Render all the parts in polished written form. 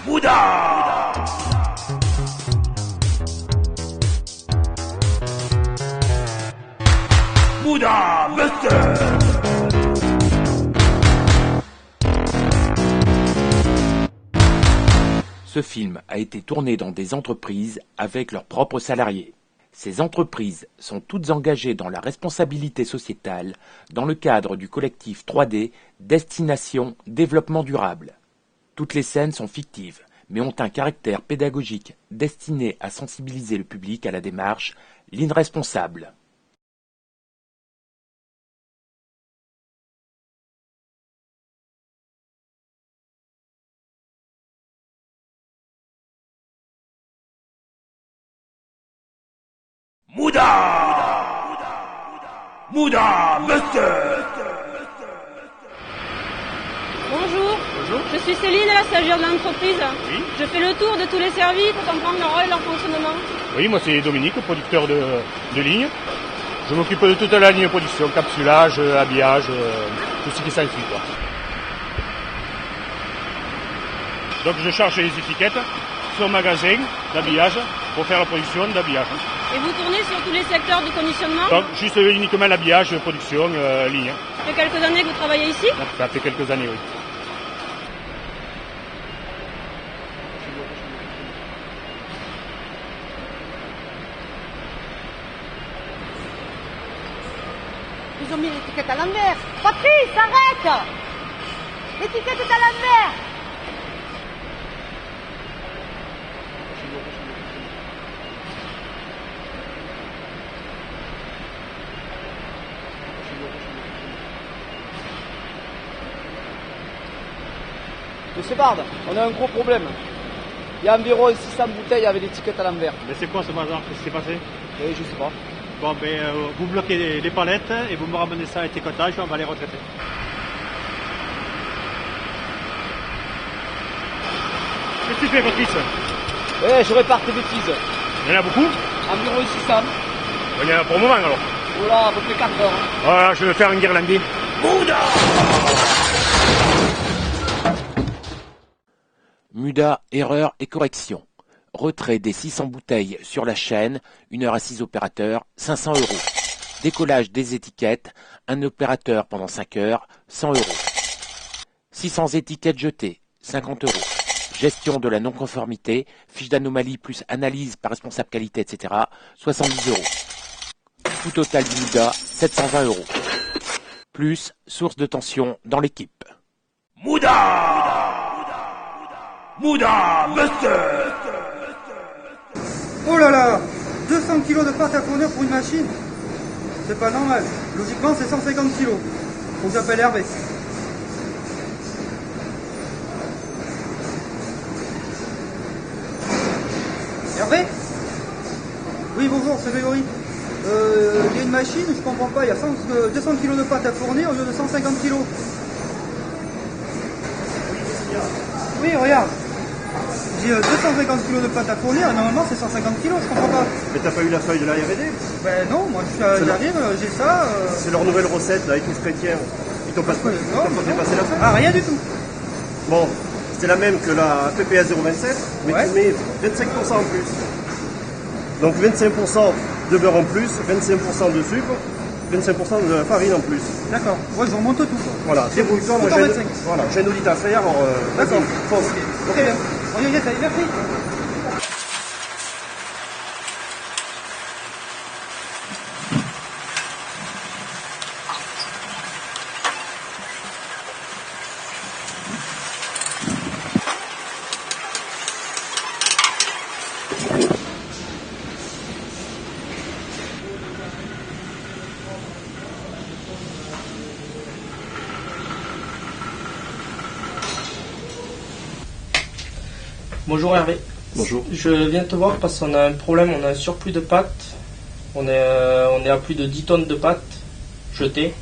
Bouddha! Bouddha Buster! Ce film a été tourné dans des entreprises avec leurs propres salariés. Ces entreprises sont toutes engagées dans la responsabilité sociétale dans le cadre du collectif 3D Destination Développement Durable. Toutes les scènes sont fictives, mais ont un caractère pédagogique destiné à sensibiliser le public à la démarche Lean responsable. Bouddha! Bouddha Buster! Bonjour. Bonjour. Je suis Céline, la stagiaire de l'entreprise. Oui. Je fais le tour de tous les services pour comprendre leur rôle et leur fonctionnement. Oui, moi c'est Dominique, producteur de ligne. Je m'occupe de toute la ligne de production, capsulage, habillage, tout ce qui s'ensuit, quoi. Donc je charge les étiquettes sur magasin d'habillage pour faire la production d'habillage. Et vous tournez sur tous les secteurs du conditionnement. Donc juste uniquement l'habillage, production, ligne. Ça fait quelques années que vous travaillez ici. Ça fait quelques années, oui. Ils ont mis l'étiquette à l'envers. Patrice, arrête! L'étiquette est à l'envers. Monsieur Bard, on a un gros problème. Il y a environ 600 bouteilles avec l'étiquette à l'envers. Mais c'est quoi ce bazar? Qu'est-ce qui s'est passé? Je sais pas. Bon, vous bloquez les palettes et vous me ramenez ça à étiquetage, on va les retraiter. Qu'est-ce que tu fais, Patrice? Je répare tes bêtises. Il y en a beaucoup? Environ 600. Il y en a pour le moment alors. Voilà, à peu près 4 heures. Voilà, je vais faire un guirlandais. Bouddha! MUDA, erreur et correction. Retrait des 600 bouteilles sur la chaîne, 1 heure à 6 opérateurs, 500 €. Décollage des étiquettes, un opérateur pendant 5 heures, 100 €. 600 étiquettes jetées, 50 €. Gestion de la non-conformité, fiche d'anomalie plus analyse par responsable qualité, etc., 70 €. Coût total du MUDA, 720 €. Plus source de tension dans l'équipe. Bouddha! Bouddha Buster! Oh là là, 200 kilos de pâte à fournir pour une machine. C'est pas normal. Logiquement, c'est 150 kilos. Faut que j'appelle Hervé. Hervé? Oui, bonjour, c'est Grégory. Il y a une machine, je comprends pas, il y a 200 kilos de pâte à fournir au lieu de 150 kilos. Oui, regarde. J'ai 250 kilos de pâte à fournir et normalement c'est 150 kilos, je comprends pas. Mais t'as pas eu la feuille de la R&D? Ben non, moi j'arrive, j'ai ça. C'est leur nouvelle recette là, avec les chrétiens. Ils t'ont pas fait passer la feuille? Ah, rien du tout. Bon, c'est la même que la PPA 027, mais Ouais. tu mets 25% en plus. Donc 25% de beurre en plus, 25% de sucre, 25% de farine en plus. D'accord, ouais, je remonte tout. Voilà, débrouille-toi, moi Autant j'ai 25. un audit à faire, alors D'accord. vas-y, fonce. Très bien. On y est, merci. Bonjour Hervé. Bonjour. Je viens te voir parce qu'on a un problème, on a un surplus de pâtes. On est à plus de 10 tonnes de pâtes jetées.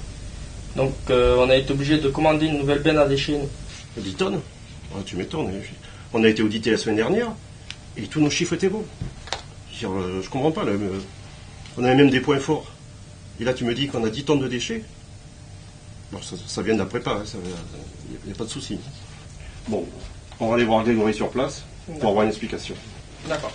Donc on a été obligé de commander une nouvelle benne à déchets. 10 tonnes? Ah, tu m'étonnes. On a été audité la semaine dernière et tous nos chiffres étaient bons. Je comprends pas. Là, on avait même des points forts. Et là, tu me dis qu'on a 10 tonnes de déchets. Bon, ça vient d'après pas, il n'y a pas de souci. Bon, on va aller voir Grégory sur place pour avoir une explication. D'accord.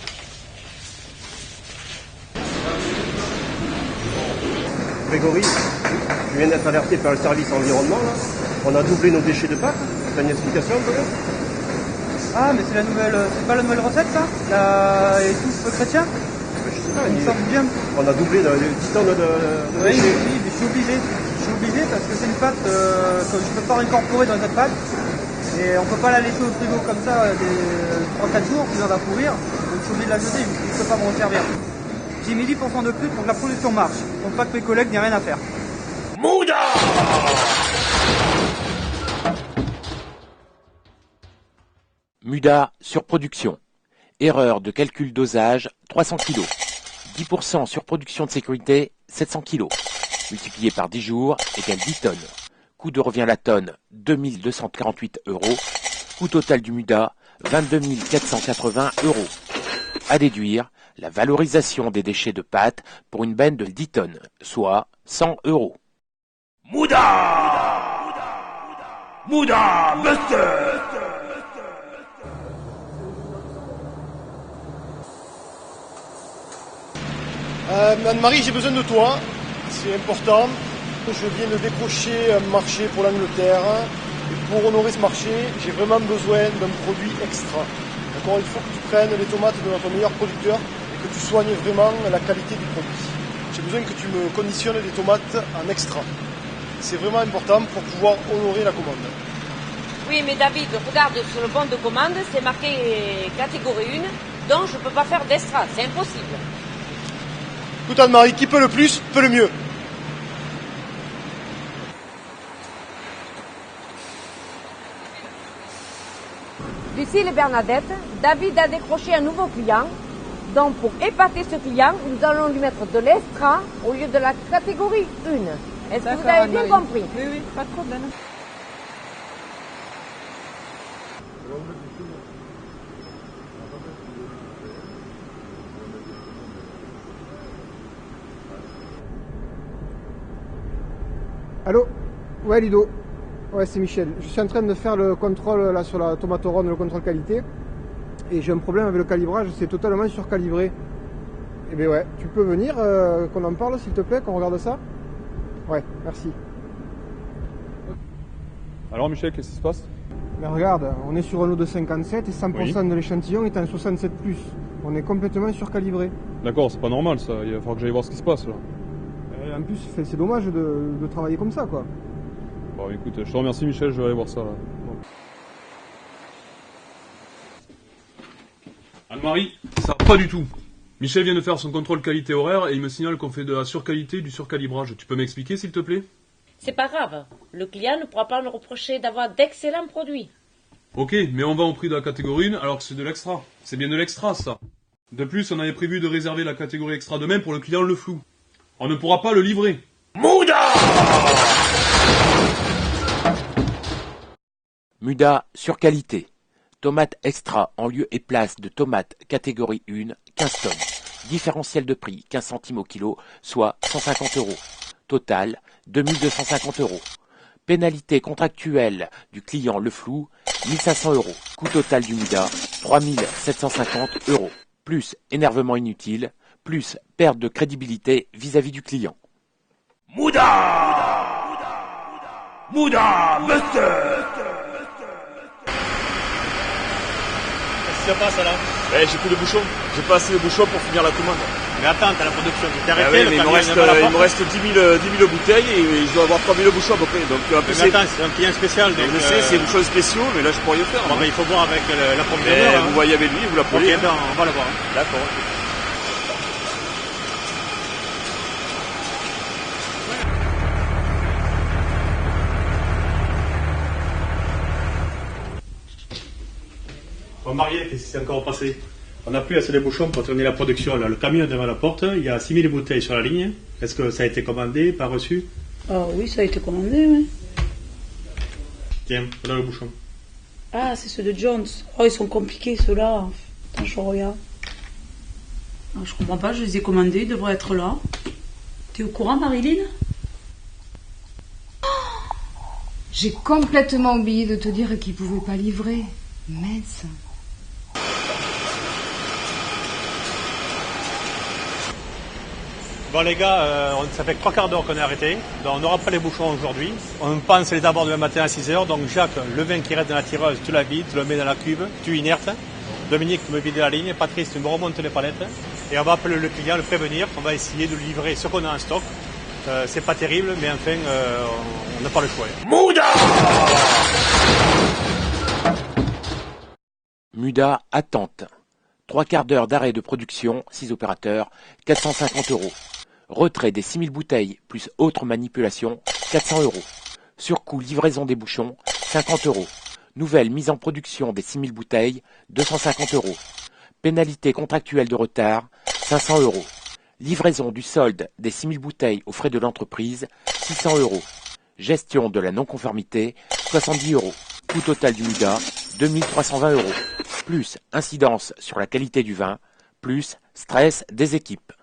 Grégory, je viens d'être alerté par le service environnement, là. On a doublé nos déchets de pâtes. T'as une explication peut-être? Ah, mais c'est pas la nouvelle recette, ça? Et tout chrétien? Je sais pas, Il me semble bien. on a doublé de 10 tonnes de Oui, déchets. mais je suis obligé. Je suis obligé parce que c'est une pâte que je ne peux pas incorporer dans cette pâte. Et on ne peut pas la laisser au frigo comme ça 3-4 jours, sinon elle va pourrir. Donc je suis obligé de la jeter, je ne peux pas m'en servir. J'ai mis 10% de plus pour que la production marche. Donc pas que mes collègues n'aient rien à faire. Mouda! Muda, surproduction. Erreur de calcul dosage, 300 kg. 10% surproduction de sécurité, 700 kg. Multiplié par 10 jours, égale 10 tonnes. Coût de revient à la tonne, 2248 €. Coût total du Muda, 22 480 €. À déduire, la valorisation des déchets de pâte pour une benne de 10 tonnes, soit 100 €. Mouda! Mouda Buster! Anne-Marie, j'ai besoin de toi, c'est important. Je viens de décrocher un marché pour l'Angleterre. Et pour honorer ce marché, j'ai vraiment besoin d'un produit extra. D'accord, il faut que tu prennes les tomates de notre meilleur producteur et que tu soignes vraiment la qualité du produit. J'ai besoin que tu me conditionnes des tomates en extra. C'est vraiment important pour pouvoir honorer la commande. Oui, mais David, regarde sur le bon de commande, c'est marqué catégorie 1, donc je ne peux pas faire d'extra, c'est impossible. Écoute Anne-Marie, qui peut le plus, peut le mieux. Lucille et Bernadette, David a décroché un nouveau client. Donc pour épater ce client, nous allons lui mettre de l'extra au lieu de la catégorie 1. Est-ce que vous avez bien compris? Oui, oui, pas de problème. Allô? Ouais, Ludo. Ouais, c'est Michel. Je suis en train de faire le contrôle là sur la tomate ronde, le contrôle qualité. Et j'ai un problème avec le calibrage, c'est totalement surcalibré. Eh bien ouais, tu peux venir, qu'on en parle s'il te plaît, qu'on regarde ça? Ouais, merci. Alors Michel, qu'est-ce qui se passe? Mais regarde, on est sur un lot de 57 et 100% de l'échantillon est en 67+. On est complètement surcalibré. D'accord, c'est pas normal ça, il va falloir que j'aille voir ce qui se passe là. Et en plus, c'est dommage de travailler comme ça quoi. Bon écoute, je te remercie Michel, je vais aller voir ça là. Bon. Anne-Marie, ça va pas du tout. Michel vient de faire son contrôle qualité horaire et il me signale qu'on fait de la surqualité, du surcalibrage. Tu peux m'expliquer s'il te plaît? C'est pas grave, le client ne pourra pas nous reprocher d'avoir d'excellents produits. Ok, mais on va au prix de la catégorie 1 alors que c'est de l'extra. C'est bien de l'extra ça. De plus, on avait prévu de réserver la catégorie extra demain pour le client le flou. On ne pourra pas le livrer. Mouda! Muda sur qualité. Tomate extra en lieu et place de tomate catégorie 1, 15 tonnes. Différentiel de prix 15 centimes au kilo, soit 150 €. Total 2250 €. Pénalité contractuelle du client le flou 1500 €. Coût total du Muda 3750 €. Plus énervement inutile, plus perte de crédibilité vis-à-vis du client. Mouda! Mouda Buster! Qu'est-ce qui se passe là? J'ai plus de bouchons. J'ai pas assez de bouchons pour finir la commande. Mais attends, t'as la production qui t'est arrêtée. Oui, mais il me reste 10 000 bouteilles et je dois avoir 3 000 bouchons à peu près. Donc, en plus, mais attends, c'est un client spécial. Donc, je sais, c'est des bouchons spéciaux, mais là je pourrais rien faire. Bon, il faut voir avec l'approvisionnement. Vous voyez avec lui, vous l'appelez. Ok, on va le voir. D'accord. Bon, Marielle, qu'est-ce qui s'est encore passé? On n'a plus assez de bouchons pour tourner la production. Là, le camion est devant la porte, il y a 6 000 bouteilles sur la ligne. Est-ce que ça a été commandé, pas reçu? Ah oui, ça a été commandé, oui. Tiens, voilà le bouchon. Ah, c'est ceux de Jones. Oh, ils sont compliqués, ceux-là. Attends, je regarde. Ah, je comprends pas, je les ai commandés, ils devraient être là. T'es au courant, Marilyn? J'ai complètement oublié de te dire qu'ils pouvaient pas livrer. Mince. Bon les gars, ça fait 3 quarts d'heure qu'on est arrêté, donc on n'aura pas les bouchons aujourd'hui. On pense les abords demain matin à 6h, donc Jacques, le vin qui reste dans la tireuse, tu la vides, tu le mets dans la cuve, tu inertes. Dominique, tu me vides la ligne, Patrice, tu me remontes les palettes. Et on va appeler le client, le prévenir, on va essayer de livrer ce qu'on a en stock. C'est pas terrible, mais enfin, on n'a pas le choix. Muda attente. 3 quarts d'heure d'arrêt de production, 6 opérateurs, 450 €. Retrait des 6000 bouteilles plus autres manipulations, 400 €. Surcoût livraison des bouchons, 50 €. Nouvelle mise en production des 6000 bouteilles, 250 €. Pénalité contractuelle de retard, 500 €. Livraison du solde des 6000 bouteilles aux frais de l'entreprise, 600 €. Gestion de la non-conformité, 70 €. Coût total du Muda, 2320 €. Plus incidence sur la qualité du vin, plus stress des équipes.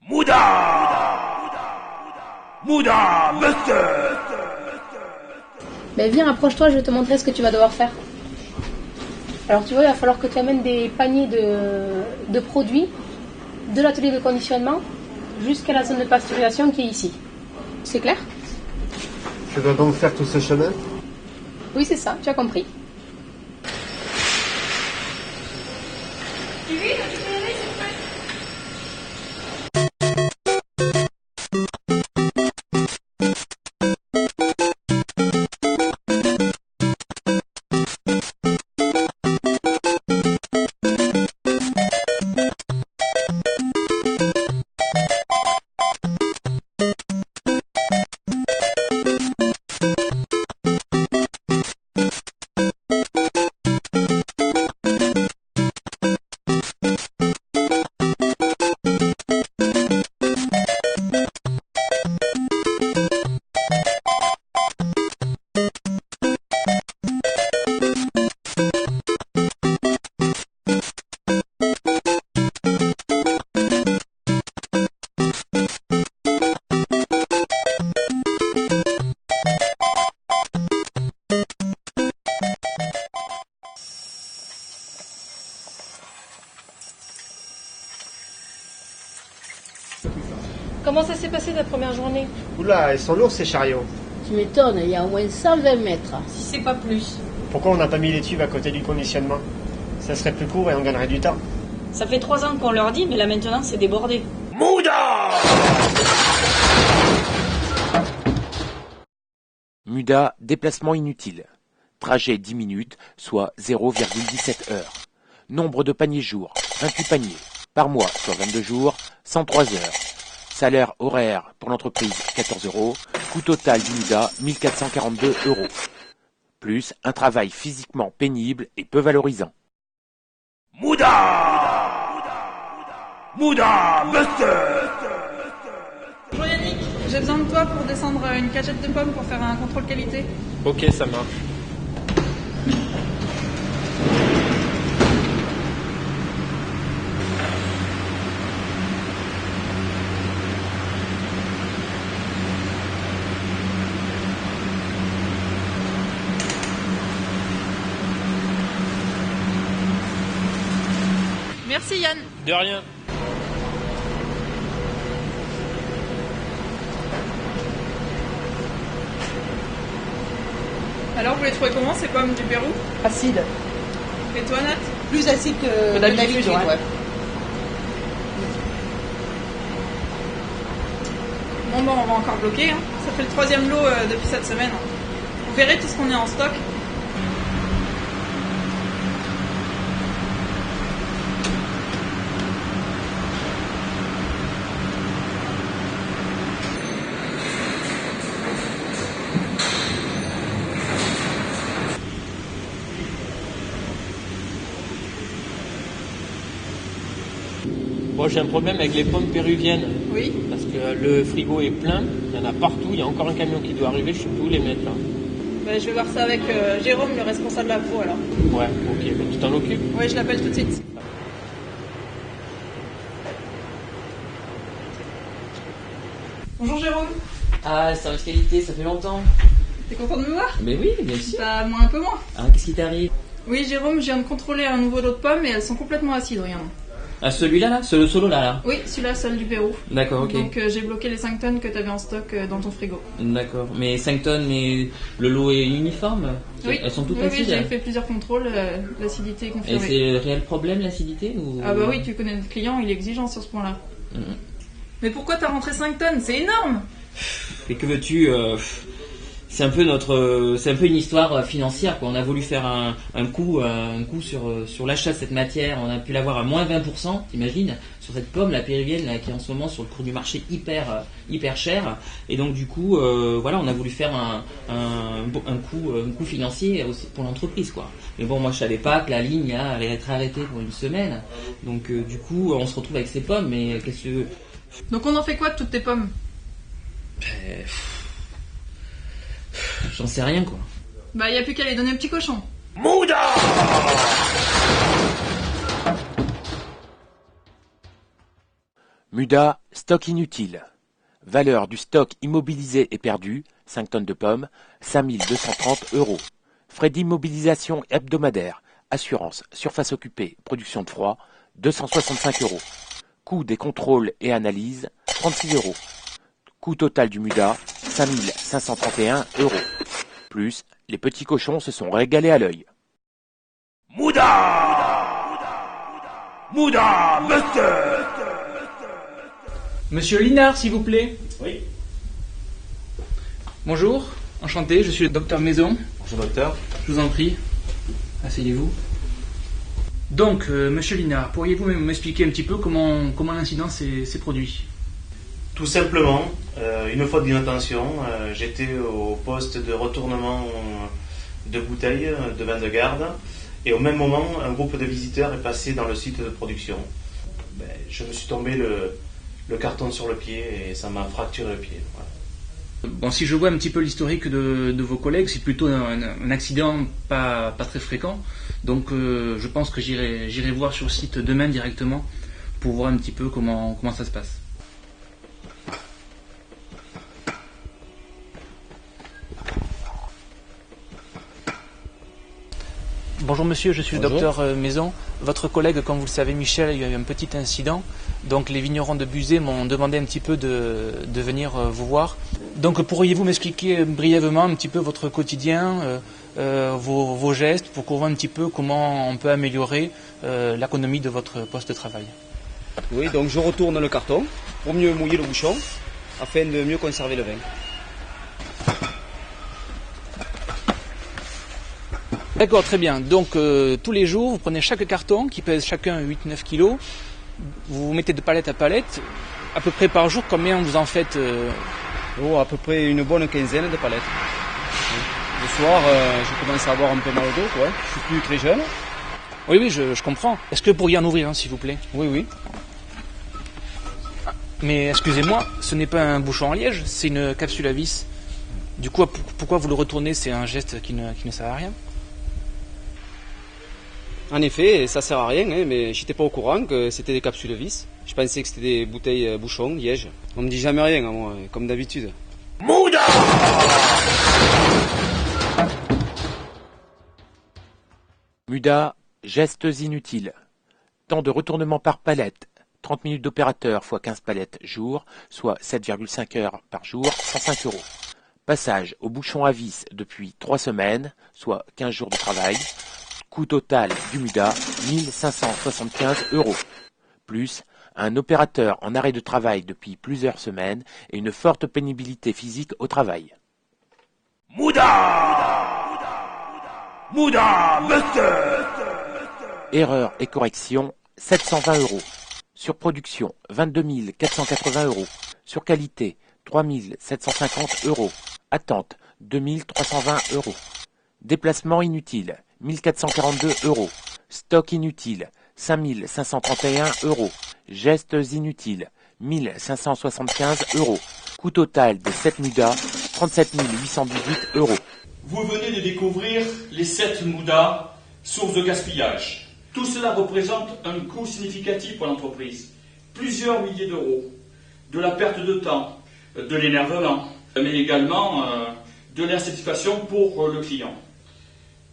Muda Buster. Ben viens, approche-toi, je vais te montrer ce que tu vas devoir faire. Alors tu vois, il va falloir que tu amènes des paniers de produits de l'atelier de conditionnement jusqu'à la zone de pasteurisation qui est ici. C'est clair? Je dois donc faire tout ce chemin? Oui, c'est ça, tu as compris. Comment ça s'est passé ta première journée? Oula, ils sont lourds ces chariots. Tu m'étonnes, il y a au moins 120 mètres. Si c'est pas plus. Pourquoi on n'a pas mis les tubes à côté du conditionnement? Ça serait plus court et on gagnerait du temps. Ça fait 3 ans qu'on leur dit, mais là maintenant c'est débordé. Muda, déplacement inutile. Trajet 10 minutes, soit 0,17 heures. Nombre de paniers jour, 28 paniers. Par mois, soit 22 jours, 103 heures. Salaire horaire pour l'entreprise, 14 €. Coût total du Muda, 1442 €. Plus un travail physiquement pénible et peu valorisant. Muda Buster. Bonjour Yannick, j'ai besoin de toi pour descendre une cagette de pommes pour faire un contrôle qualité. Ok, ça marche. Merci Yann. De rien. Alors vous les trouvez comment ces pommes du Pérou? Acide. Et toi Nat? Plus acide que d'habitude. Ouais. Bon, on va encore bloquer. Hein. Ça fait le 3e lot depuis cette semaine. Vous verrez tout ce qu'on a en stock. Moi j'ai un problème avec les pommes péruviennes. Oui. Parce que le frigo est plein, il y en a partout, il y a encore un camion qui doit arriver, je sais plus où les mettre là. Je vais voir ça avec Jérôme, le responsable agro alors. Ouais, ok, mais tu t'en occupes? Ouais, je l'appelle tout de suite. Bonjour Jérôme. Ah, service qualité, ça fait longtemps. T'es content de me voir? Mais oui, bien sûr. Bah, moi un peu moins. Ah, qu'est-ce qui t'arrive? Oui, Jérôme, je viens de contrôler un nouveau lot de pommes et elles sont complètement acides, regarde. Ah, celui-là, là? Ce solo là? Oui, celui-là, seul du Pérou. D'accord, ok. Donc j'ai bloqué les 5 tonnes que t'avais en stock dans ton frigo. D'accord. Mais 5 tonnes, mais le lot est uniforme? Oui. Elles sont toutes oui, acides? Oui, j'ai fait plusieurs contrôles, l'acidité est confirmée. Et c'est le réel problème, l'acidité ou... Ah bah oui, tu connais notre client, il est exigeant sur ce point-là. Mais pourquoi t'as rentré 5 tonnes? C'est énorme! Et que veux-tu c'est un peu une histoire financière, quoi. On a voulu faire un coup sur l'achat de cette matière. On a pu l'avoir à moins 20%, t'imagines, sur cette pomme, la péruvienne, là, qui est en ce moment sur le cours du marché hyper cher. Et donc du coup, voilà, on a voulu faire un coup financier aussi pour l'entreprise, quoi. Mais bon, moi je savais pas que la ligne là allait être arrêtée pour une semaine. Donc du coup, on se retrouve avec ces pommes. Mais qu'est-ce que... Donc on en fait quoi de toutes tes pommes? J'en sais rien, quoi. Bah, y a plus qu'à les donner au petit cochon. Mouda! Muda, stock inutile. Valeur du stock immobilisé et perdu, 5 tonnes de pommes, 5230 €. Frais d'immobilisation hebdomadaire, assurance, surface occupée, production de froid, 265 €. Coût des contrôles et analyses, 36 €. Coût total du Muda, 5531 €. Plus, les petits cochons se sont régalés à l'œil. Mouda! Mouda, Buster! Monsieur Linard, s'il vous plaît. Oui. Bonjour, enchanté, je suis le docteur Maison. Bonjour docteur. Je vous en prie, asseyez-vous. Donc, monsieur Linard, pourriez-vous m'expliquer un petit peu comment l'incident s'est produit? Tout simplement, une faute d'inattention, j'étais au poste de retournement de bouteilles de vin de garde et au même moment, un groupe de visiteurs est passé dans le site de production. Je me suis tombé le carton sur le pied et ça m'a fracturé le pied. Voilà. Bon, si je vois un petit peu l'historique de vos collègues, c'est plutôt un accident pas très fréquent. Donc je pense que j'irai voir sur le site demain directement pour voir un petit peu comment ça se passe. Bonjour monsieur, je suis le docteur Maison. Votre collègue, comme vous le savez, Michel, il y a eu un petit incident. Donc les vignerons de Buzet m'ont demandé un petit peu de venir vous voir. Donc pourriez-vous m'expliquer brièvement un petit peu votre quotidien, vos gestes, pour qu'on voit un petit peu comment on peut améliorer l'économie de votre poste de travail? Oui, donc je retourne le carton pour mieux mouiller le bouchon afin de mieux conserver le vin. D'accord, très bien. Donc tous les jours, vous prenez chaque carton qui pèse chacun 8-9 kilos, vous mettez de palette à palette, à peu près par jour, combien vous en faites À peu près une bonne quinzaine de palettes. Le soir, je commence à avoir un peu mal au dos, quoi. Je suis plus très jeune. Oui, je comprends. Est-ce que vous pourriez en ouvrir un, s'il vous plaît? Oui. Mais excusez-moi, ce n'est pas un bouchon en liège, c'est une capsule à vis. Du coup, pourquoi vous le retournez? C'est un geste qui ne sert à rien. En effet, ça sert à rien, hein, mais j'étais pas au courant que c'était des capsules vis. Je pensais que c'était des bouteilles bouchons, liège. On me dit jamais rien à moi, comme d'habitude. Mouda! Muda, gestes inutiles. Temps de retournement par palette, 30 minutes d'opérateur x 15 palettes jour, soit 7,5 heures par jour, 105 €. Passage au bouchon à vis depuis 3 semaines, soit 15 jours de travail. Coût total du Muda, 1575 €. Plus, un opérateur en arrêt de travail depuis plusieurs semaines et une forte pénibilité physique au travail. Mouda! Mouda, Buster! Erreur et correction, 720 €. Surproduction, 22 480 €. Surqualité, 3 750 €. Attente, 2320 €. Déplacement inutile, 1442 €. Stock inutile, 5531 €. Gestes inutiles, 1575 €. Coût total des 7 Muda, 37 818 €. Vous venez de découvrir les 7 Mouda, source de gaspillage. Tout cela représente un coût significatif pour l'entreprise. Plusieurs milliers d'euros. De la perte de temps, de l'énervement, mais également de l'insatisfaction pour le client.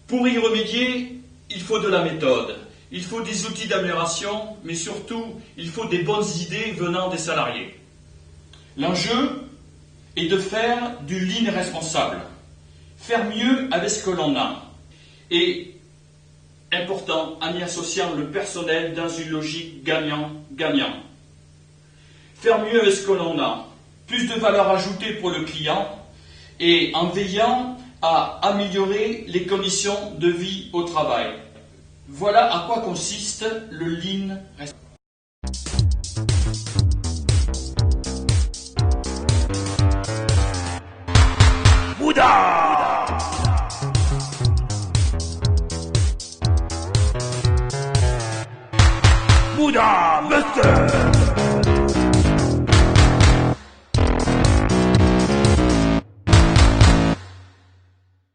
Pour y remédier, il faut de la méthode, il faut des outils d'amélioration, mais surtout, il faut des bonnes idées venant des salariés. L'enjeu est de faire du lean responsable, faire mieux avec ce que l'on a, et, important, en y associant le personnel dans une logique gagnant-gagnant. Faire mieux avec ce que l'on a, plus de valeur ajoutée pour le client, et en veillant à améliorer les conditions de vie au travail. Voilà à quoi consiste le lean responsable. Bouddha! Bouddha, monsieur!